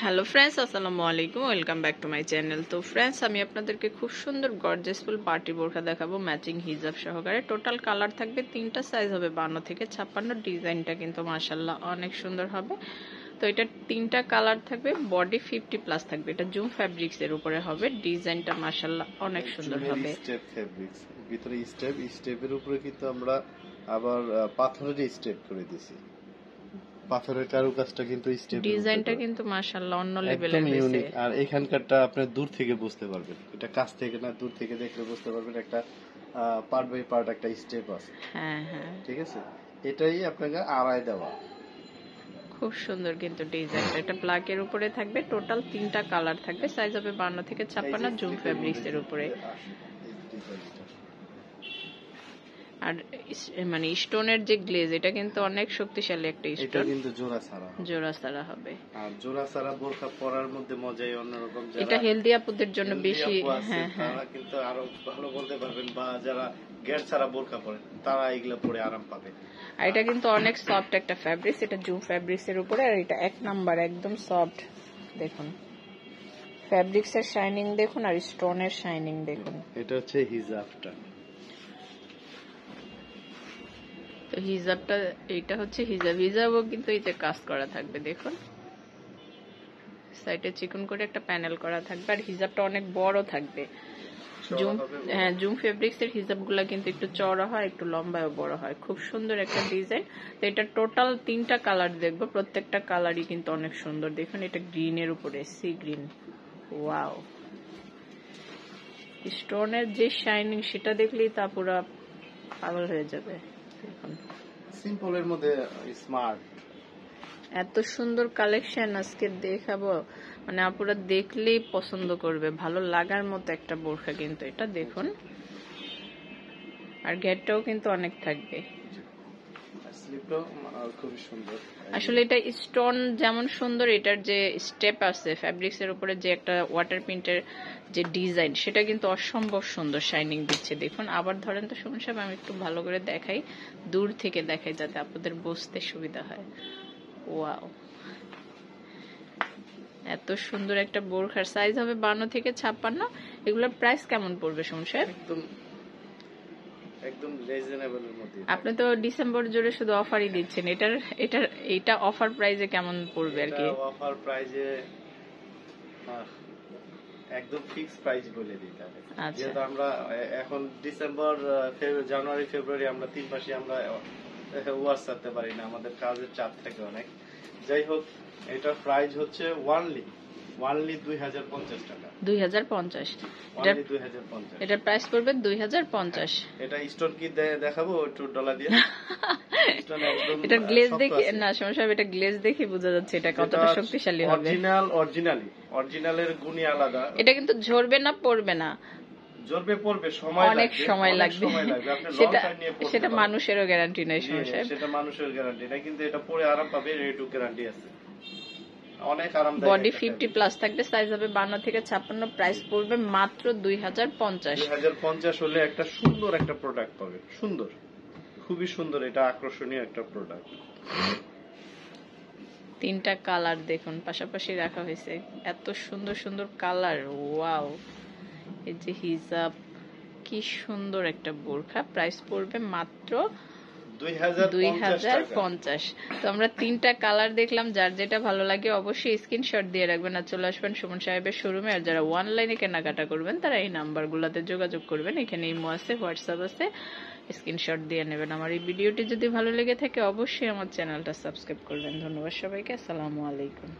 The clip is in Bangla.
হ্যালো ফ্রেন্ডস, আসসালামু আলাইকুম, welcome back to my channel. তো ফ্রেন্ডস, আমি আপনাদেরকে খুব সুন্দর গর্জিয়াসফুল পার্টি বোরখা দেখাবো ম্যাচিং হিজাব সহকারে। টোটাল কালার থাকবে তিনটা, সাইজ হবে 52 থেকে 56। ডিজাইনটা কিন্তু মাশাআল্লাহ অনেক সুন্দর হবে। তো এটা তিনটা কালার থাকবে, বডি 50+ থাকবে। এটা জুম ফ্যাব্রিক্স এর উপরে হবে। ডিজাইনটা মাশাআল্লাহ অনেক সুন্দর হবে। স্টেপ ফ্যাব্রিক্স ভিতরে স্টেপের উপরে কিন্তু আমরা আবার পাথরের স্টেপ করে দিয়েছি। পাথরের কারুকাজটা কিন্তু স্টেপ ডিজাইনটা কিন্তু মাশাআল্লাহ অন্য লেভেলের হয়েছে। ইউনিক। আর এখানকারটা আপনি দূর থেকে বুঝতে পারবেন, এটা কাছ থেকে না, দূর থেকে দেখলে বুঝতে পারবেন একটা পার্ট বাই পার্ট একটা স্টেপ আছে। হ্যাঁ হ্যাঁ, ঠিক আছে, এটাই আপনাকে আড়াই দেওয়া। খুব সুন্দর কিন্তু ডিজাইনটা। এটা ব্ল্যাক এর উপরে থাকবে। টোটাল তিনটা কালার থাকবে, সাইজ হবে 52 থেকে 56। জুম ফ্যাব্রিক্স এর উপরে। আর মানে স্টোনের যে গ্লেজ, এটা কিন্তু অনেক শক্তিশালী একটা স্টোন। এটা কিন্তু জোড়া ছাড়া হবে। আর জোড়া ছাড়া বোরখা পরার মধ্যে মজাই অন্যরকম। এটা হেলদি আপুদের জন্য বেশি। হ্যাঁ হ্যাঁ, তারা কিন্তু আরো ভালো বলতে পারবেন, বা যারা গেট ছাড়া বোরখা পরেন তারা এগুলা পরে আরাম পাবে। আর এটা কিন্তু অনেক সফট একটা ফ্যাব্রিক্স। এটা জুম ফ্যাব্রিক্স এর উপরে। আর এটা এক নাম্বার, একদম সফট। দেখুন ফ্যাব্রিক্স এর শাইনিং দেখুন, আর স্টোনের শাইনিং দেখুন। এটা হচ্ছে হিজাবটা। তো হিজাবটা, এটা হচ্ছে হিজাবও কিন্তু এতে কাজ করা থাকবে। দেখুন সাইডে চিকন করে একটা প্যানেল করা থাকবে। আর হিজাবটা অনেক বড় থাকবে। জুম ফেব্রিক্স এর হিজাবগুলো কিন্তু একটু চওড়া হয়, একটু লম্বায়ও বড় হয়। খুব সুন্দর একটা ডিজাইন। তো এটা টোটাল তিনটা কালার দেখবো, প্রত্যেকটা কালারই কিন্তু অনেক সুন্দর। দেখুন এটা গ্রিন এর উপরে, সি গ্রিন। ওয়াও, স্টোনের যে শাইনিং সেটা দেখলেই তা পুরো পাগল হয়ে যাবে। দেখুন সিম্পলের মধ্যে স্মার্ট, এত সুন্দর কালেকশন আজকে দেখাবো, মানে আপুরা দেখলেই পছন্দ করবে, ভালো লাগার মতো একটা বোরখা কিন্তু এটা। দেখুন আর গেটটাও কিন্তু অনেক থাকবে। খুবই সুন্দর। আসলে এটা স্টোন যেমন সুন্দর, এটার যে স্টেপ আছে ফ্যাব্রিক্স এর উপরে, যে একটা ওয়াটার প্রিন্টের যে ডিজাইন, সেটা কিন্তু অসম্ভব সুন্দর শাইনিং দিচ্ছে। দেখুন আবার ধরেন তো সুমন সাহেব, আমি একটু ভালো করে দেখাই, দূর থেকে দেখাই যাতে আপনাদের বুঝতে সুবিধা হয়। ওয়াও, এত সুন্দর একটা বোরখার সাইজ হবে 52 থেকে 56। এগুলোর প্রাইস কেমন পড়বে সুমন সাহেব? একদম রিজনেবল এর মধ্যে। আপনি তো ডিসেম্বর জুড়ে শুধু অফারই দিচ্ছেন। এটা অফার প্রাইসে কেমন পড়বে আর কি? অফার প্রাইসে একদম ফিক্স প্রাইস বলে দিই তাহলে। যেহেতু আমরা এখন ডিসেম্বর, জানুয়ারি, ফেব্রুয়ারি আমরা 3 মাসে আমরা ওয়াশ করতে পারি না, আমাদের কাজের চাপ থাকে অনেক। যাই হোক, এটার প্রাইস হচ্ছে ওয়ানলি 2050 টাকা। 2050। এটার প্রাইস পড়বে 2050। এটা স্টোন কি দেখাবো একটু ডলার দিয়ে? স্টোন একদম, এটা গ্লেজ দেখে না সমস্যা সাহেব, এটা গ্লেজ দেখে বোঝা যাচ্ছে এটা কতটা শক্তিশালী হবে। অরিজিনালের গুণই আলাদা। এটা কিন্তু ঝরবে না, পড়বে না। ঝরবে পড়বে, অনেক সময় লাগবে। সেটা মানুষেরও গ্যারান্টি নাই সমস্যা। সেটা মানুষের গ্যারান্টি নাই, কিন্তু এটা পরে আরাম পাবে, রেটু গ্যারান্টি আছে। অনেক আরামদায়ক। বডি 50+ থাকবে, সাইজ হবে 52 থেকে 56। প্রাইস পড়বে মাত্র 2050। 2050 হলে একটা সুন্দর একটা প্রোডাক্ট পাবে। সুন্দর, খুবই সুন্দর, এটা আকর্ষণীয় একটা প্রোডাক্ট। তিনটা কালার দেখুন পাশাপাশি রাখা হয়েছে, এত সুন্দর সুন্দর কালার। ওয়াও, এই যে হিজাব, কি সুন্দর একটা বোরখা। প্রাইস পড়বে মাত্র 2050। তো আমরা তিনটা কালার দেখলাম, যার যেটা ভালো লাগে অবশ্যই স্ক্রিনশট দিয়ে রাখবেন আর চলে আসবেন সুমন সাহেবের শোরুমে। আর যারা অনলাইনে কেনাকাটা করবেন তারা এই নাম্বারগুলোতে যোগাযোগ করবেন। এখানে ইমো আছে, হোয়াটসঅ্যাপ আছে, স্ক্রিনশট দিয়ে নেবেন। আমার এই ভিডিওটি যদি ভালো লেগে থাকে অবশ্যই আমার চ্যানেলটা সাবস্ক্রাইব করবেন। ধন্যবাদ সবাইকে, আসসালামু আলাইকুম।